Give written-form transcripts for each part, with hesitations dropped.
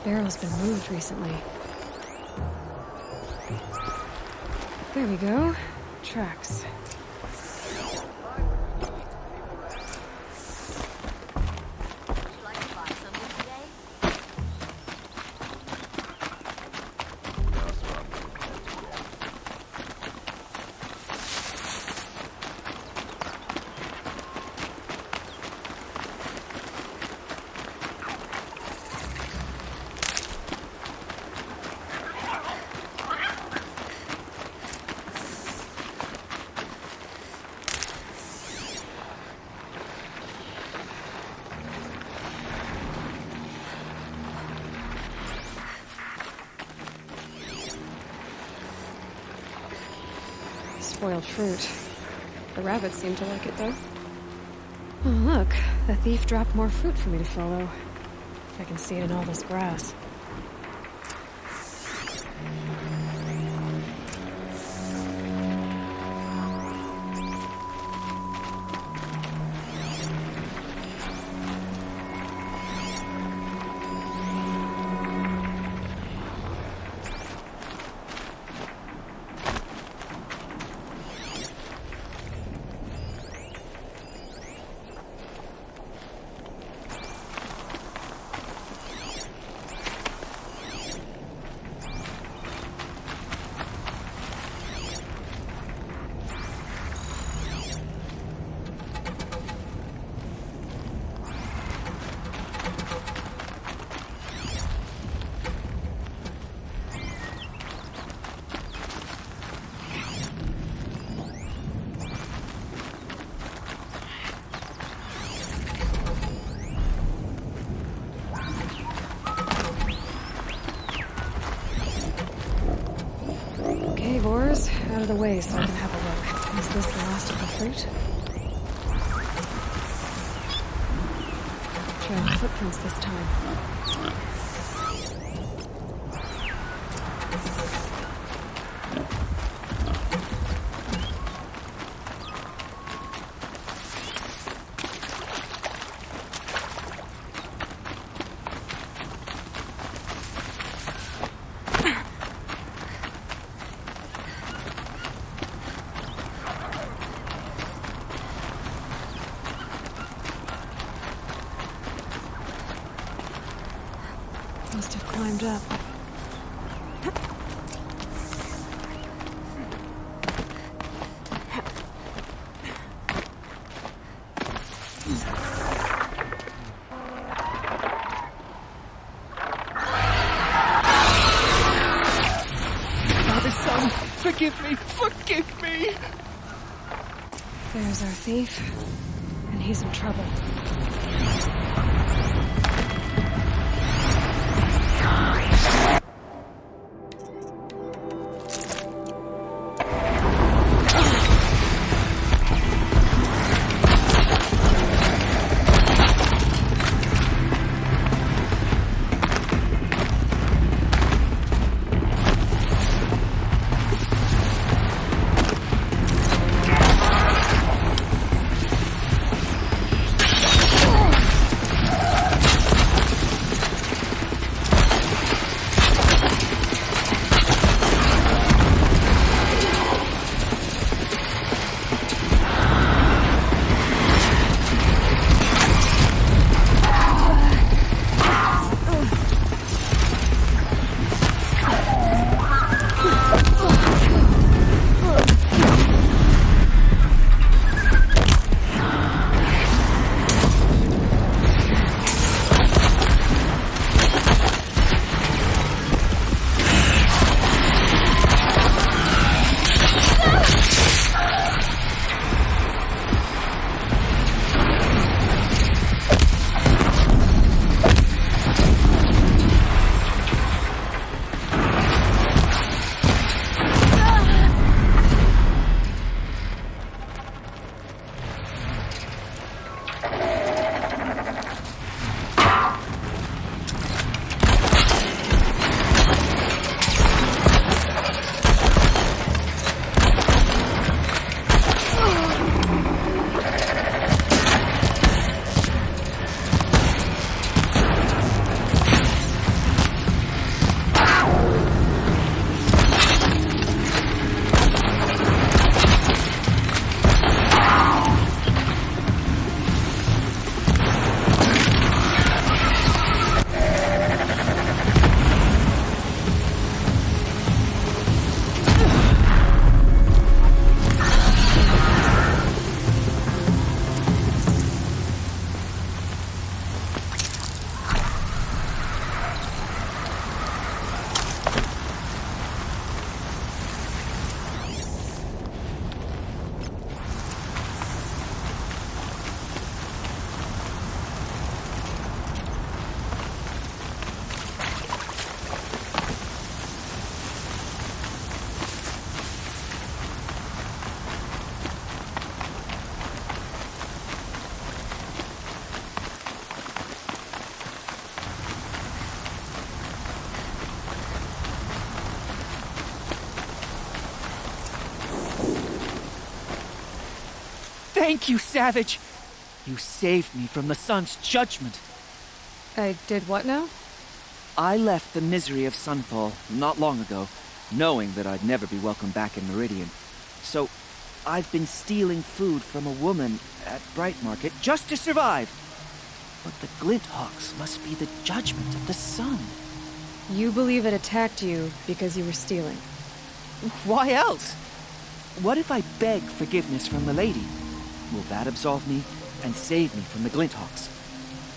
barrel's been moved recently. There we go. Tracks. Spoiled fruit. The rabbits seem to like it, though. Oh, look. The thief dropped more fruit for me to follow. I can see it in all this grass. Out of the way so I can have a look. Is this the last of the fruit? Trail footprints this time. Must have climbed up. Father's son, forgive me, forgive me! There's our thief, and he's in trouble. Thank you, Savage! You saved me from the sun's judgment. I did what now? I left the misery of Sunfall not long ago, knowing that I'd never be welcome back in Meridian. So, I've been stealing food from a woman at Bright Market just to survive. But the Glinthawks must be the judgment of the sun. You believe it attacked you because you were stealing. Why else? What if I beg forgiveness from the lady? Will that absolve me and save me from the Glinthawks?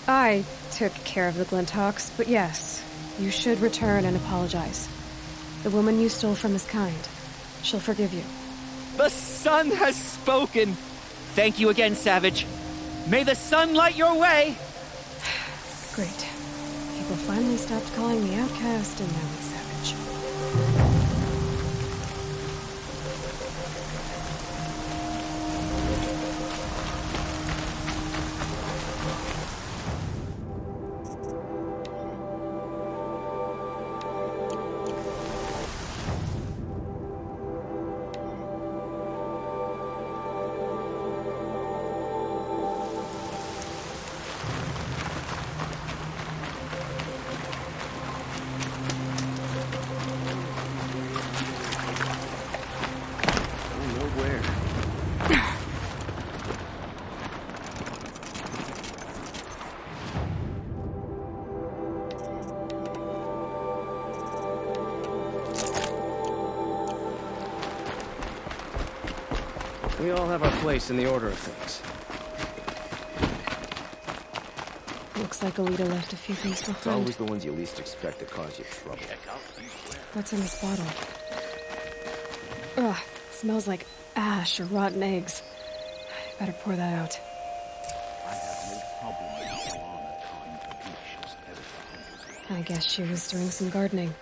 I took care of the Glinthawks, but yes, you should return and apologize. The woman you stole from is kind. She'll forgive you. The sun has spoken! Thank you again, Savage. May the sun light your way! Great. People finally stopped calling me outcast, and now it's Savage. We all have our place in the order of things. Looks like Alita left a few things It's behind. always the ones you least expect to cause you trouble. What's in this bottle? Ugh, it smells like ash or rotten eggs. I better pour that out. I guess she was doing some gardening.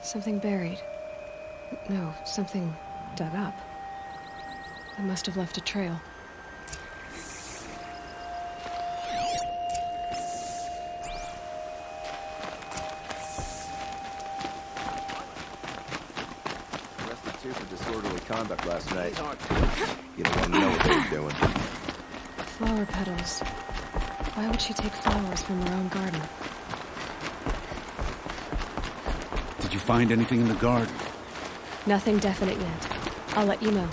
Something buried. No, something dug up. I must have left a trail. Arrested two for disorderly conduct last night. You don't want to know what they were doing. Flower petals. Why would she take flowers from her own garden? Did you find anything in the garden? Nothing definite yet. I'll let you know.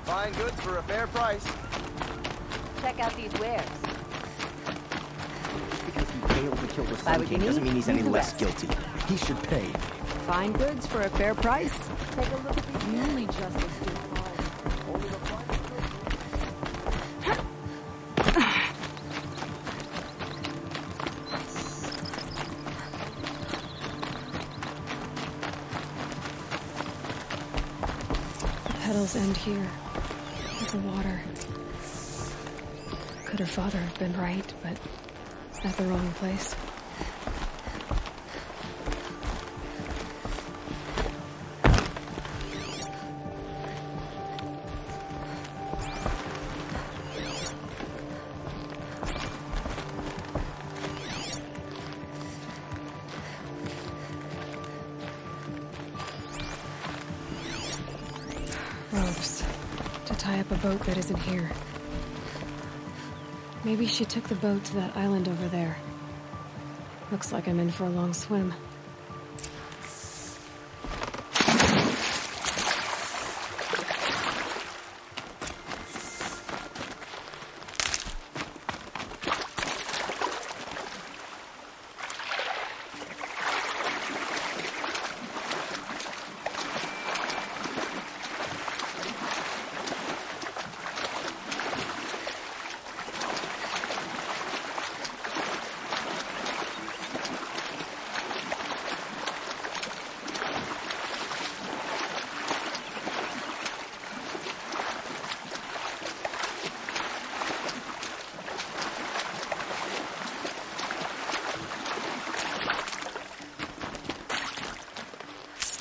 Fine goods for a fair price. Check out these wares. Because he failed to kill the Buy Sun what you King doesn't need, mean he's any leave the less rest. guilty. He should pay. Fine goods for a fair price. Take a look at these. Only justice do The petals end here, with the water. Could her father have been right, but at the wrong place? Ropes. To tie up a boat that isn't here. Maybe she took the boat to that island over there. Looks like I'm in for a long swim.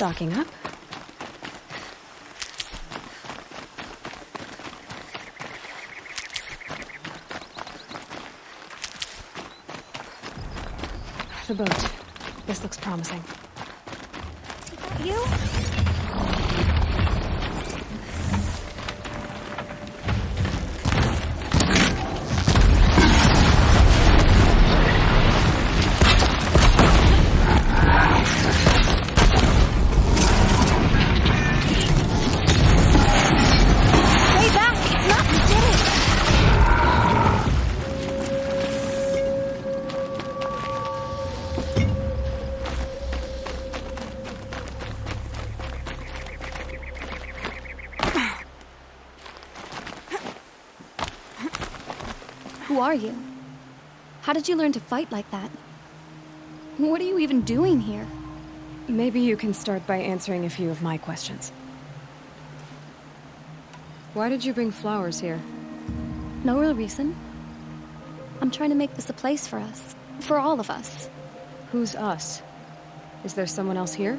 Stocking up. the boat. This looks promising. You? Who are you? How did you learn to fight like that? What are you even doing here? Maybe you can start by answering a few of my questions. Why did you bring flowers here? No real reason. I'm trying to make this a place for us. For all of us. Who's us? Is there someone else here?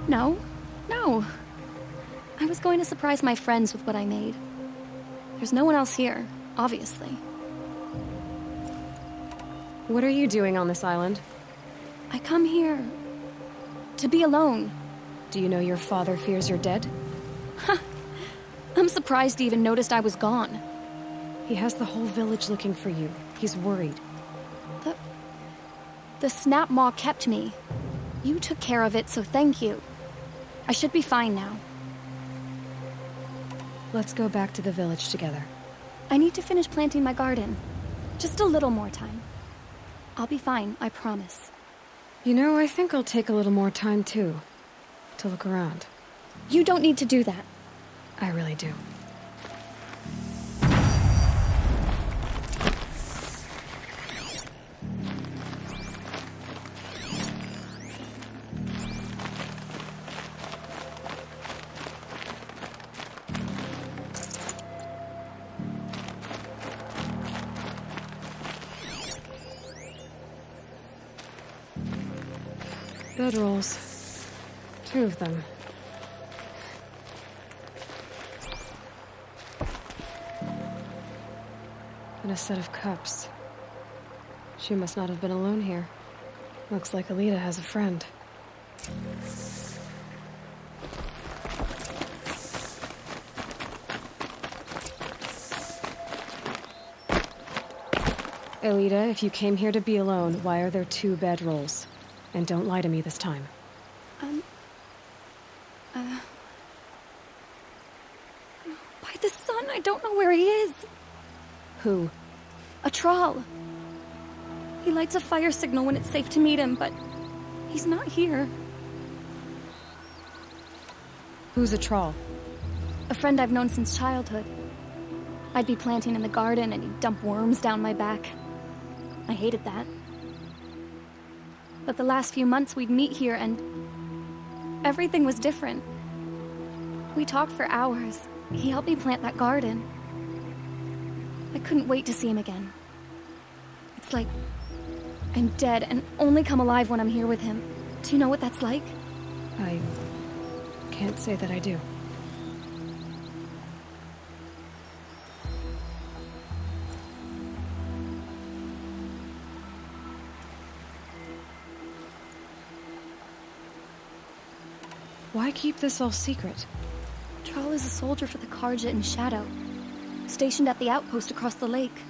No. No. I was going to surprise my friends with what I made. There's no one else here, obviously. What are you doing on this island? I come here to be alone. Do you know your father fears you're dead? I'm surprised he even noticed I was gone. He has the whole village looking for you. He's worried. The snap maw kept me. You took care of it, so thank you. I should be fine now. Let's go back to the village together. I need to finish planting my garden. Just a little more time. I'll be fine, I promise. You know, I think I'll take a little more time, too. To look around. You don't need to do that. I really do. Bedrolls. 2 of them. And a set of cups. She must not have been alone here. Looks like Alita has a friend. Alita, if you came here to be alone, why are there 2 bedrolls? And don't lie to me this time. By the sun, I don't know where he is. Who? A troll. He lights a fire signal when it's safe to meet him, but he's not here. Who's a troll? A friend I've known since childhood. I'd be planting in the garden and he'd dump worms down my back. I hated that. But the last few months we'd meet here and everything was different. We talked for hours. He helped me plant that garden. I couldn't wait to see him again. It's like I'm dead and only come alive when I'm here with him. Do you know what that's like? I can't say that I do. Why keep this all secret? Troll is a soldier for the Carja in Shadow, stationed at the outpost across the lake.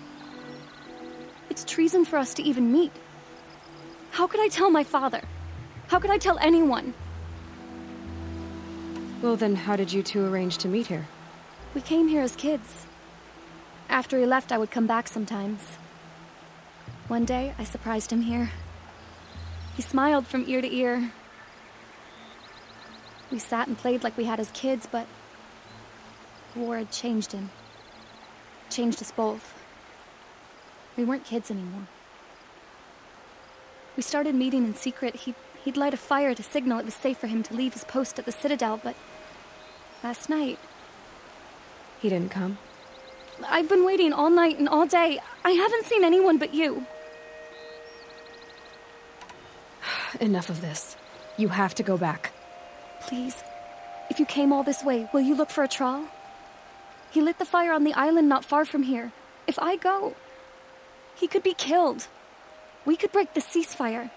It's treason for us to even meet. How could I tell my father? How could I tell anyone? Well then, how did you 2 arrange to meet here? We came here as kids. After he left, I would come back sometimes. One day, I surprised him here. He smiled from ear to ear. We sat and played like we had as kids, but the war had changed him. Changed us both. We weren't kids anymore. We started meeting in secret. He'd light a fire to signal it was safe for him to leave his post at the Citadel, but last night... He didn't come? I've been waiting all night and all day. I haven't seen anyone but you. Enough of this. You have to go back. Please, if you came all this way, will you look for a troll? He lit the fire on the island not far from here. If I go, he could be killed. We could break the ceasefire.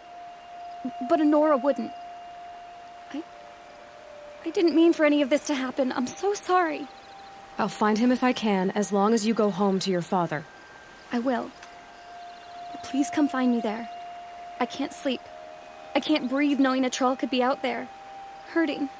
but a Nora wouldn't. I didn't mean for any of this to happen. I'm so sorry. I'll find him if I can, as long as you go home to your father. I will. But please come find me there. I can't sleep. I can't breathe knowing a troll could be out there, hurting.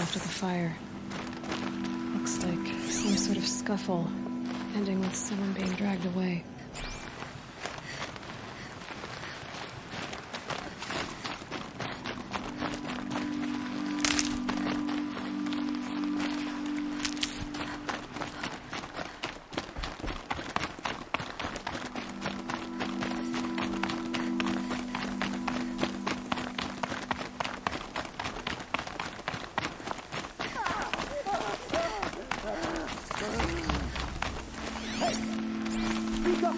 After the fire. Looks like some sort of scuffle, ending with someone being dragged away.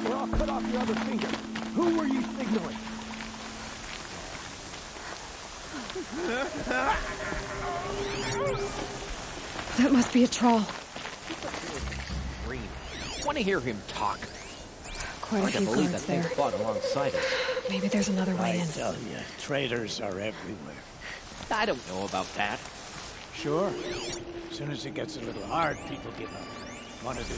Or I'll cut off your other finger. Who were you signaling? That must be a troll. Want to hear him talk? Quite a Hard to few believe that guards thing there. fought alongside us. Maybe there's another way I in. tell you, traitors are everywhere. I don't know about that. Sure. As soon as it gets a little hard, people give up. Want to do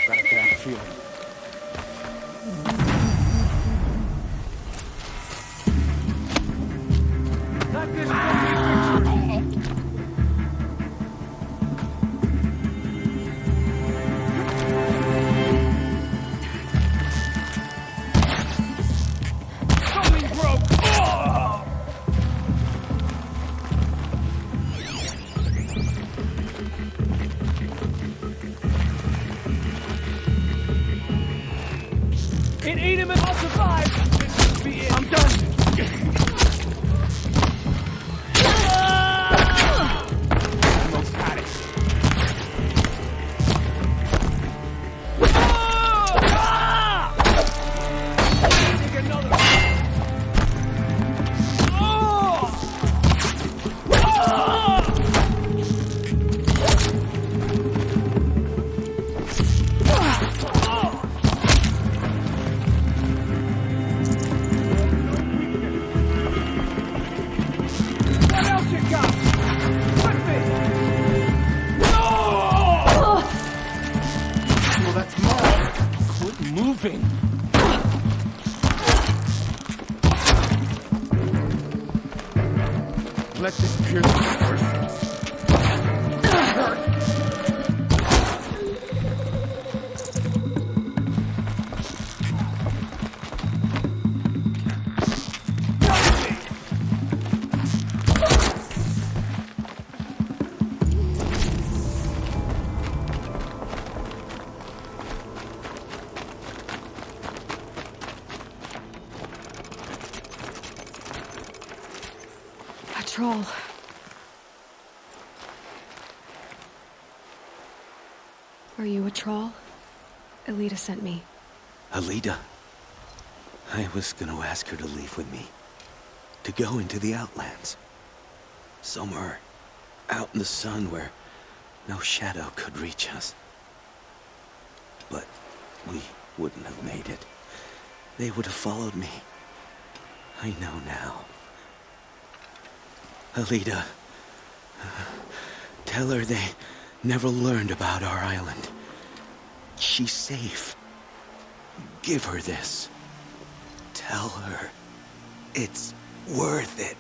got a bad feeling. It ate him and I'll survive! This must be it. I'm done! Almost had it. Take another one. What else you got? With me! Well, that's mine. Quit moving. Let this pierce me first. A troll. Are you a troll? Elita sent me. Alida. I was gonna ask her to leave with me. To go into the Outlands. Somewhere out in the sun where no shadow could reach us. But we wouldn't have made it. They would have followed me. I know now. Alita, tell her they never learned about our island. She's safe. Give her this. Tell her it's worth it.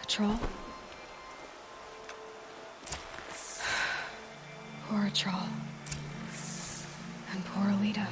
A troll? Poor troll. And poor Alita.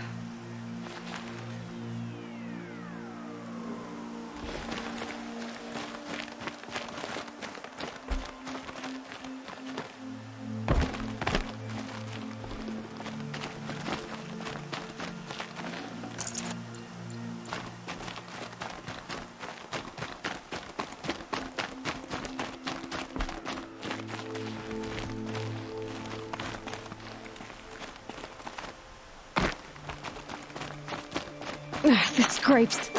The scrapes.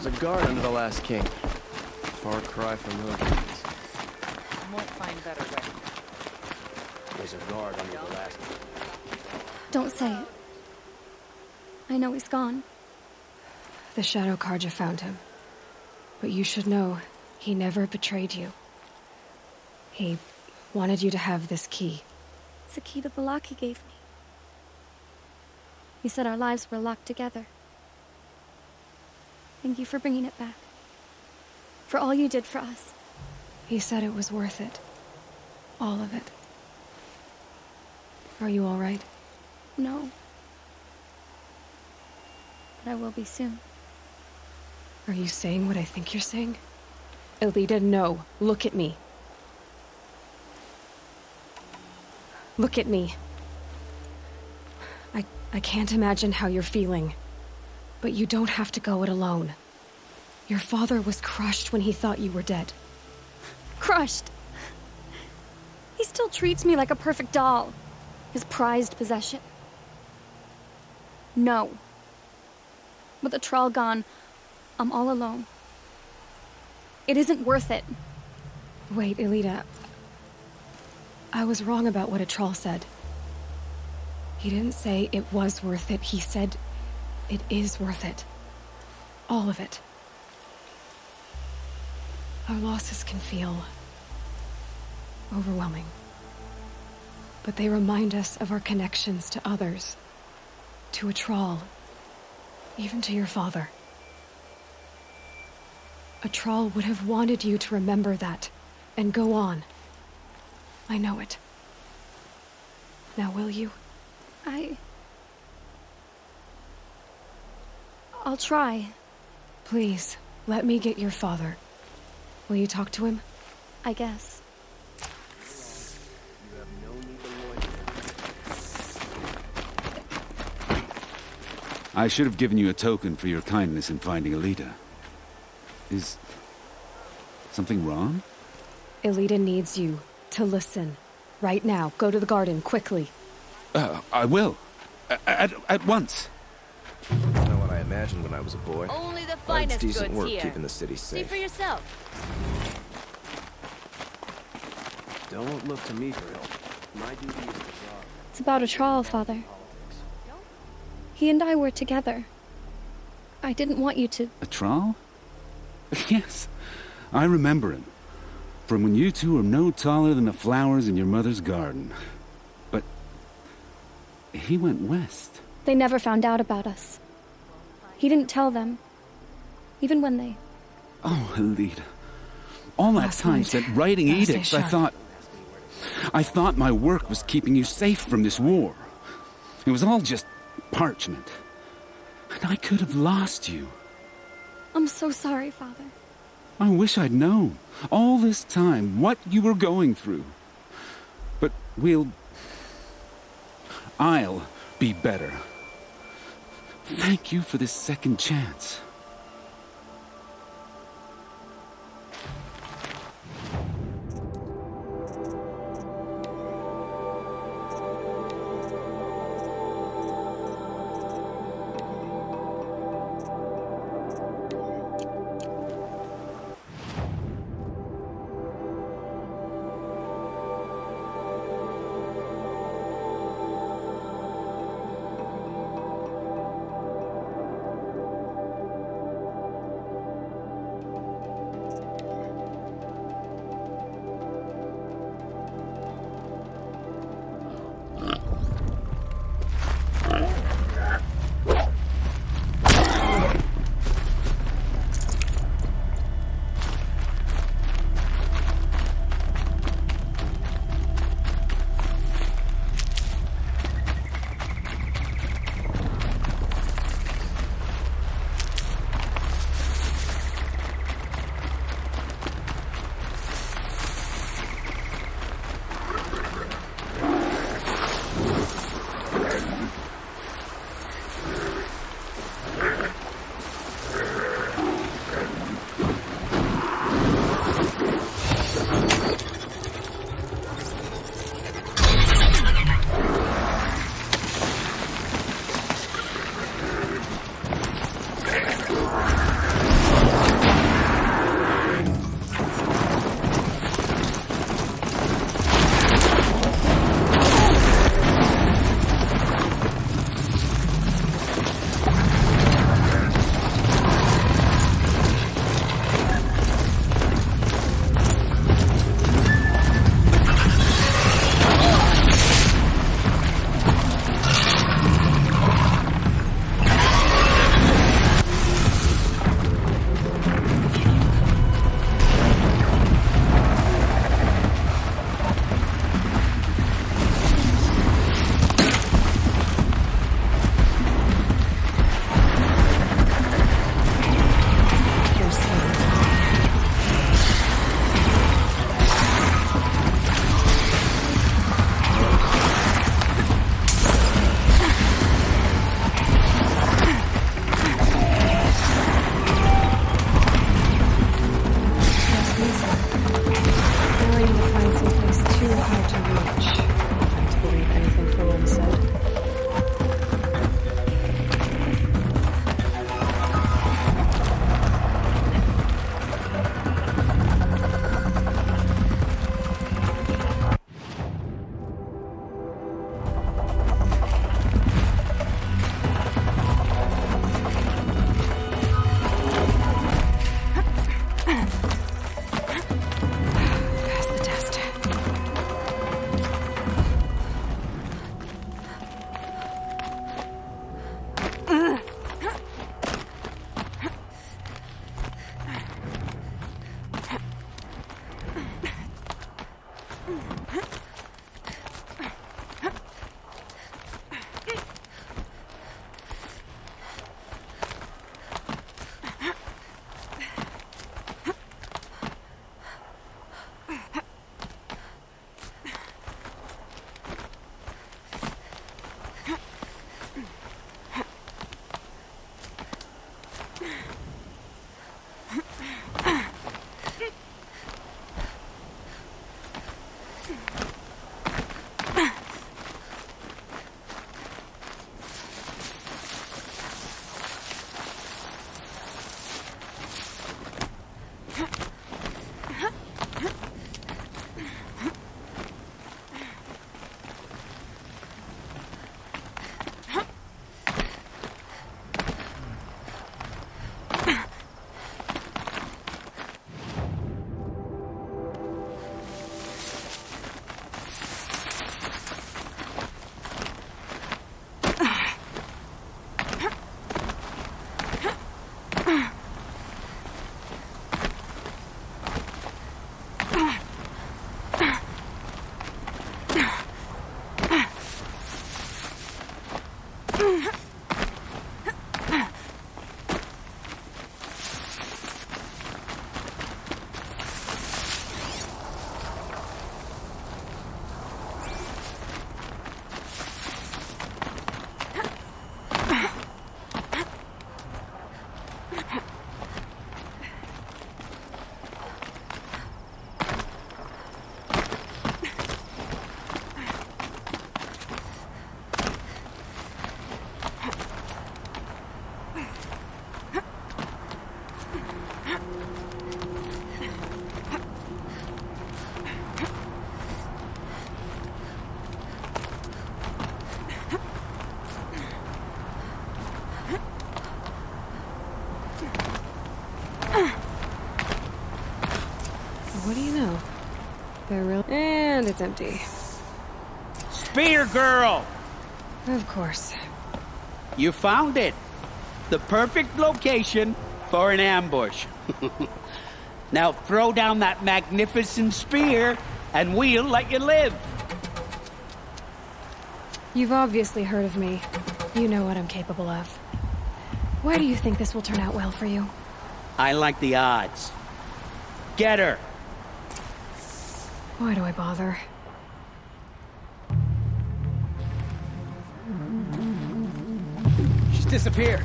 There's a guard under the last king. Far cry from your deeds. You won't find better way. There's a guard under the last king. Don't say it. I know he's gone. The Shadow Carja found him. But you should know, he never betrayed you. He wanted you to have this key. It's the key to the lock he gave me. He said our lives were locked together. Thank you for bringing it back. For all you did for us. He said it was worth it. All of it. Are you all right? No. But I will be soon. Are you saying what I think you're saying? Alita, no. Look at me. Look at me. I can't imagine how you're feeling. But you don't have to go it alone. Your father was crushed when he thought you were dead. Crushed. He still treats me like a perfect doll. His prized possession. No. With the Trail gone, I'm all alone. It isn't worth it. Wait, Alita. I was wrong about what a troll said. He didn't say it was worth it. He said it is worth it. All of it. Our losses can feel overwhelming. But they remind us of our connections to others. To a troll. Even to your father. A troll would have wanted you to remember that and go on. I know it. Now will you? I'll try. Please, let me get your father. Will you talk to him? I guess. You have no need to loiter. I should have given you a token for your kindness in finding Alita. Is something wrong? Alita needs you to listen. Right now. Go to the garden, quickly. I will. At once. That's not what I imagined when I was a boy. Only the It's finest decent goods work here. keeping the city See safe. for yourself. Don't look to me for help. My duty is to guard. It's about a Trail, Father. He and I were together. I didn't want you to... A Trail? Yes, I remember him. From when you two were no taller than the flowers in your mother's garden. But he went west. They never found out about us. He didn't tell them. Even when they... Oh, Alita. All that Last time night, spent writing gotta stay edicts, sharp. I thought my work was keeping you safe from this war. It was all just parchment. And I could have lost you. I'm so sorry, Father. I wish I'd known, all this time, what you were going through. But I'll be better. Thank you for this second chance. what do you know? They're real. And it's empty. Spear girl! Of course. You found it. The perfect location for an ambush. Now throw down that magnificent spear, and we'll let you live. You've obviously heard of me. You know what I'm capable of. Why do you think this will turn out well for you? I like the odds. Get her. Why do I bother? She's disappeared.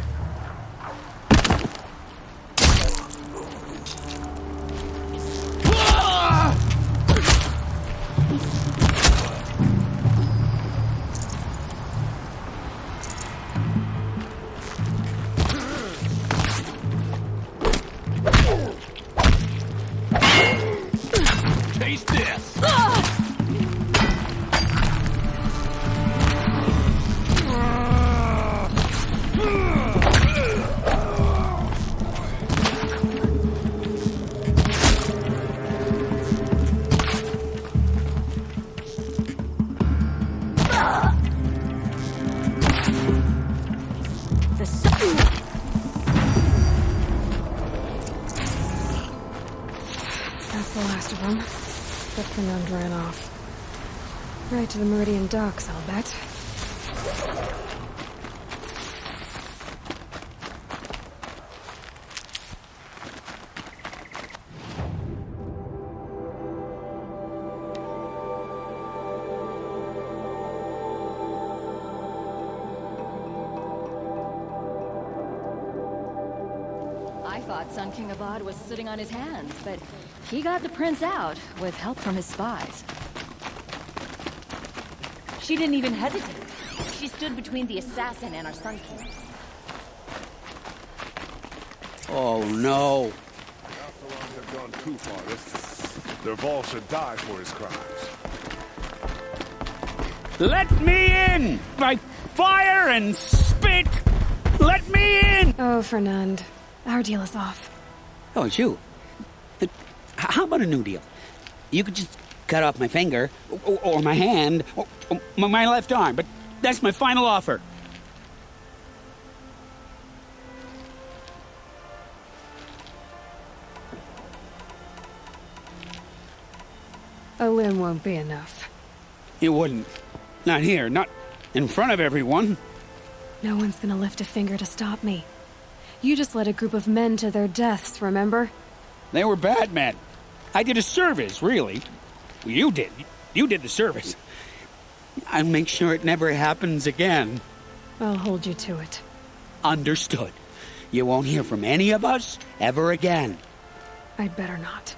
Taste this! That's the last of them. But Fernand ran off. Right to the Meridian docks, I'll bet. I thought Sun King Avad was sitting on his hands, but he got the prince out with help from his spies. She didn't even hesitate. She stood between the assassin and our Sun King. Oh no. Absalom had gone too far. Dervahl should die for his crimes. Let me in! By fire and spit! Let me in! Oh, Fernand. Our deal is off. Oh, it's you. How about a new deal? You could just cut off my finger, or my hand, or my left arm, but that's my final offer. A limb won't be enough. You wouldn't. Not here, not in front of everyone. No one's gonna lift a finger to stop me. You just led a group of men to their deaths, remember? They were bad men. I did a service, really. You did. You did the service. I'll make sure it never happens again. I'll hold you to it. Understood. You won't hear from any of us ever again. I'd better not.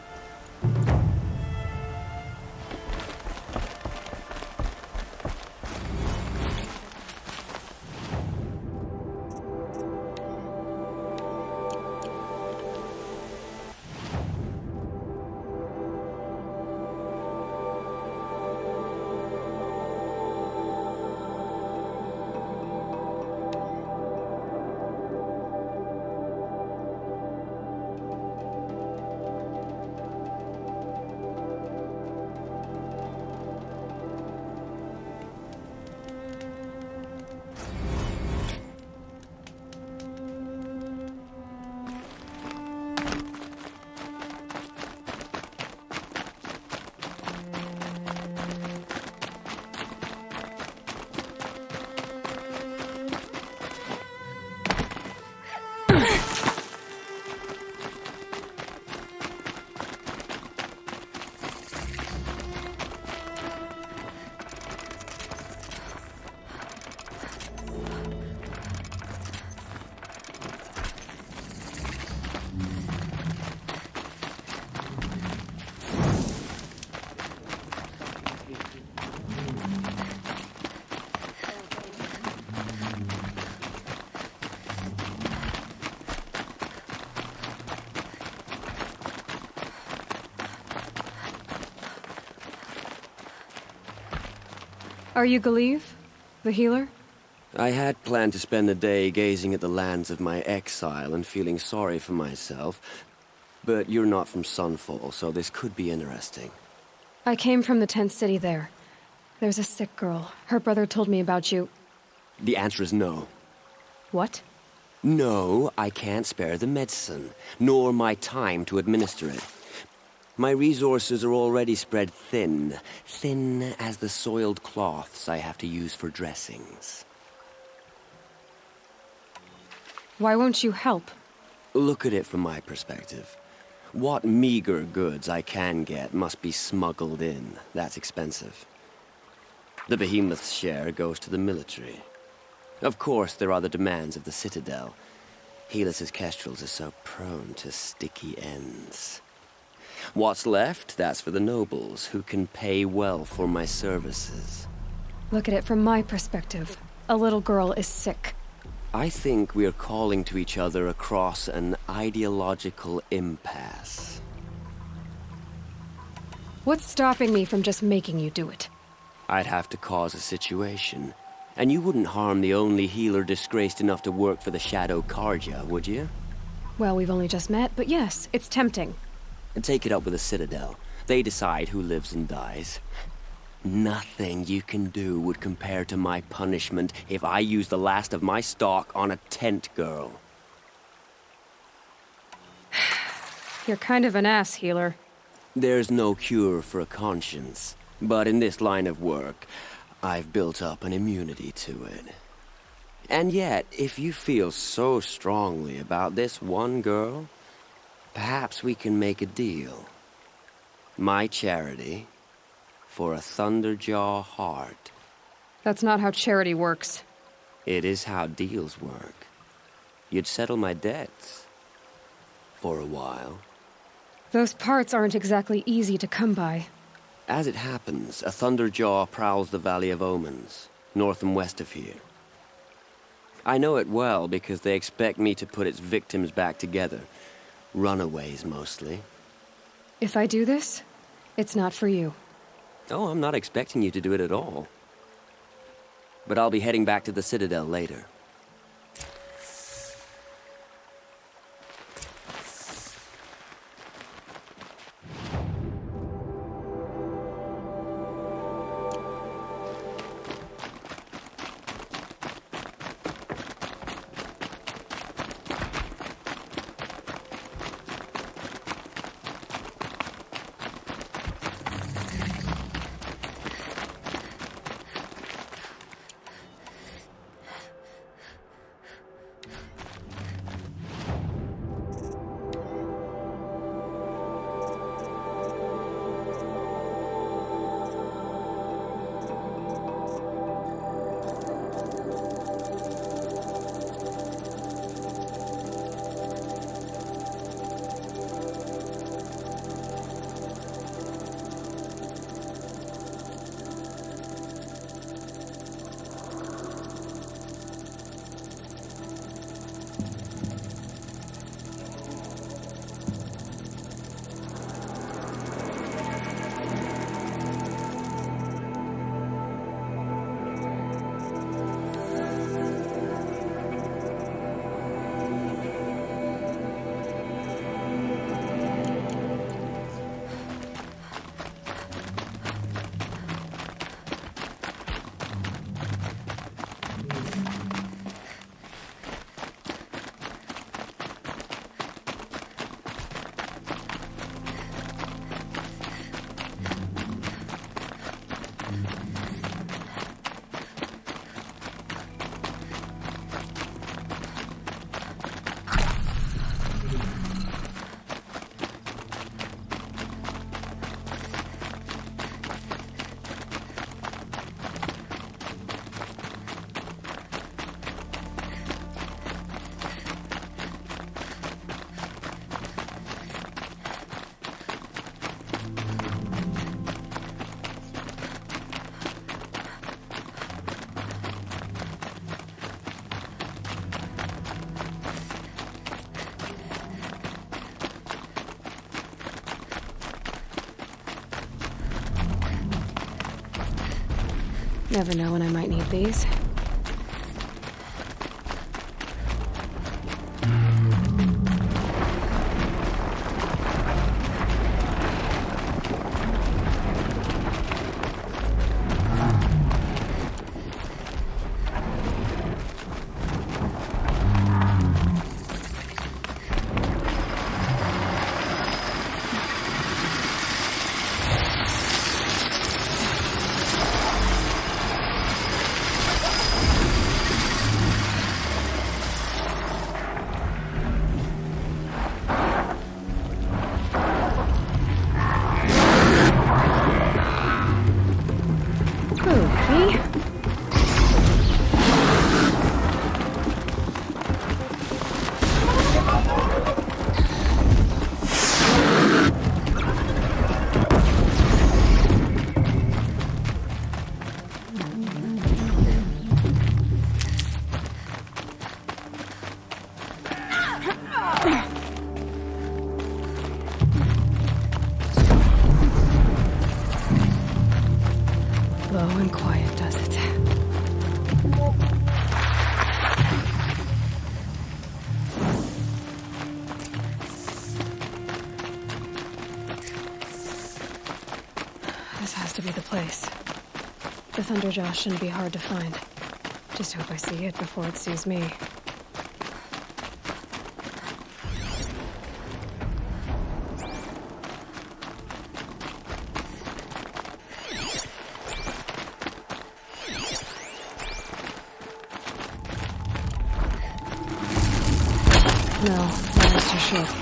Are you Galeev, the healer? I had planned to spend the day gazing at the lands of my exile and feeling sorry for myself. But you're not from Sunfall, so this could be interesting. I came from the tent city there. There's a sick girl. Her brother told me about you. The answer is no. What? No, I can't spare the medicine, nor my time to administer it. My resources are already spread thin. Thin as the soiled cloths I have to use for dressings. Why won't you help? Look at it from my perspective. What meager goods I can get must be smuggled in. That's expensive. The behemoth's share goes to the military. Of course, there are the demands of the Citadel. Helis's kestrels are so prone to sticky ends. What's left, that's for the nobles, who can pay well for my services. Look at it from my perspective. A little girl is sick. I think we're calling to each other across an ideological impasse. What's stopping me from just making you do it? I'd have to cause a situation. And you wouldn't harm the only healer disgraced enough to work for the Shadow Carja, would you? Well, we've only just met, but yes, it's tempting. And take it up with the Citadel. They decide who lives and dies. Nothing you can do would compare to my punishment if I use the last of my stock on a tent girl. You're kind of an ass, healer. There's no cure for a conscience. But in this line of work, I've built up an immunity to it. And yet, if you feel so strongly about this one girl, perhaps we can make a deal. My charity for a Thunderjaw heart. That's not how charity works. It is how deals work. You'd settle my debts. For a while. Those parts aren't exactly easy to come by. As it happens, a Thunderjaw prowls the Valley of Omens, north and west of here. I know it well because they expect me to put its victims back together. Runaways, mostly. If I do this, it's not for you. Oh, I'm not expecting you to do it at all. But I'll be heading back to the Citadel later. Never know when I might need these. Low and quiet does it. This has to be the place. The Thunderjaw shouldn't be hard to find. Just hope I see it before it sees me. No, that's too short.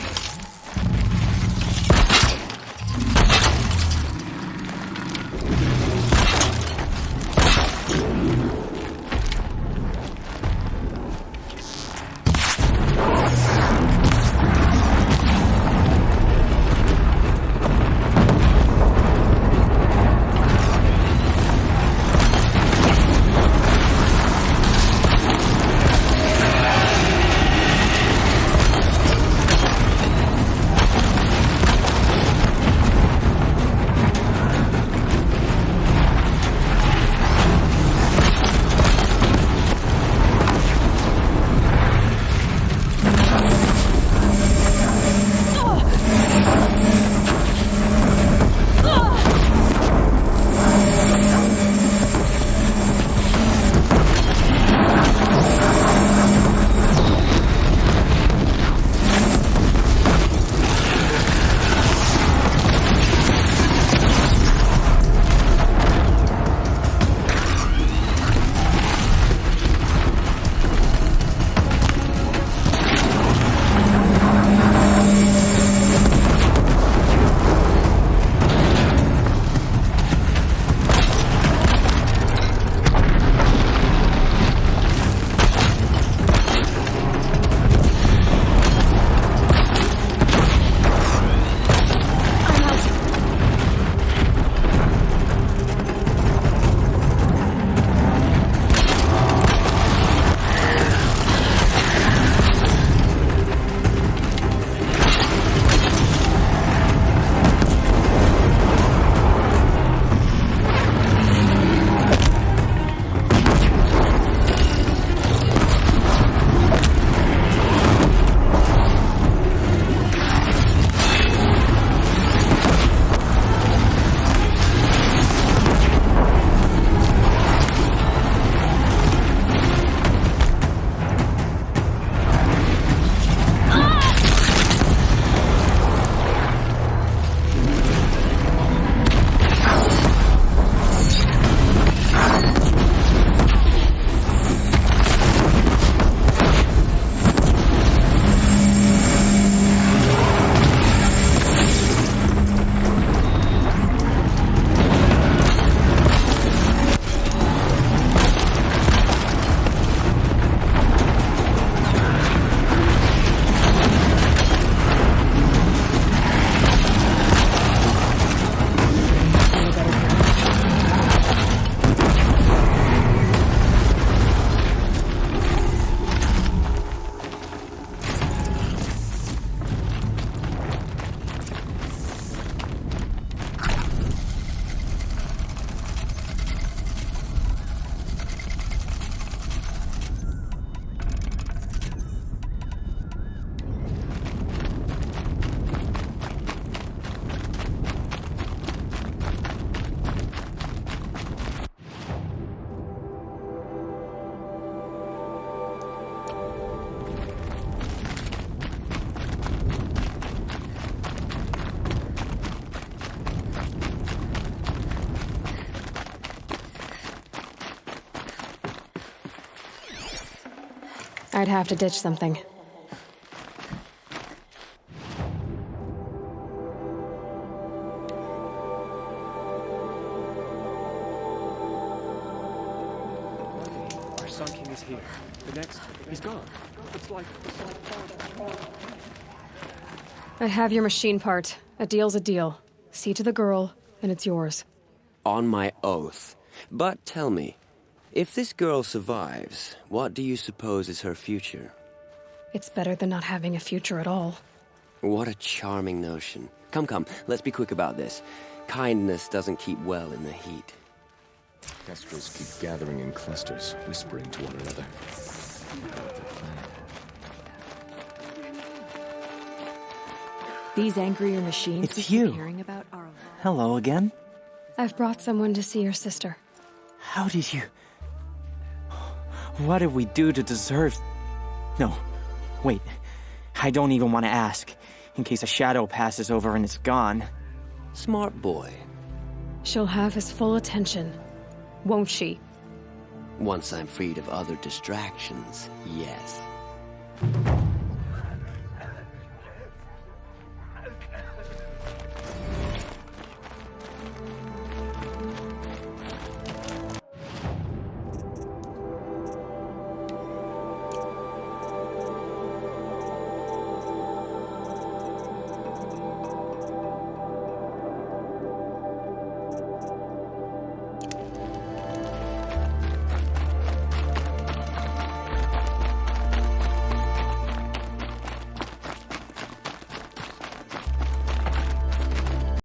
I'd have to ditch something. Our Sun King is here. The next, he's gone. It's like... I have your machine part. A deal's a deal. See to the girl, and it's yours. On my oath. But tell me, if this girl survives, what do you suppose is her future? It's better than not having a future at all. What a charming notion. Come, let's be quick about this. Kindness doesn't keep well in the heat. Kestrels keep gathering in clusters, whispering to one another. These angrier machines It's you. hearing about are... Hello again. I've brought someone to see your sister. How did you... What did we do to deserve... No, wait. I don't even want to ask, in case a shadow passes over and it's gone. Smart boy. She'll have his full attention, won't she? Once I'm freed of other distractions, yes.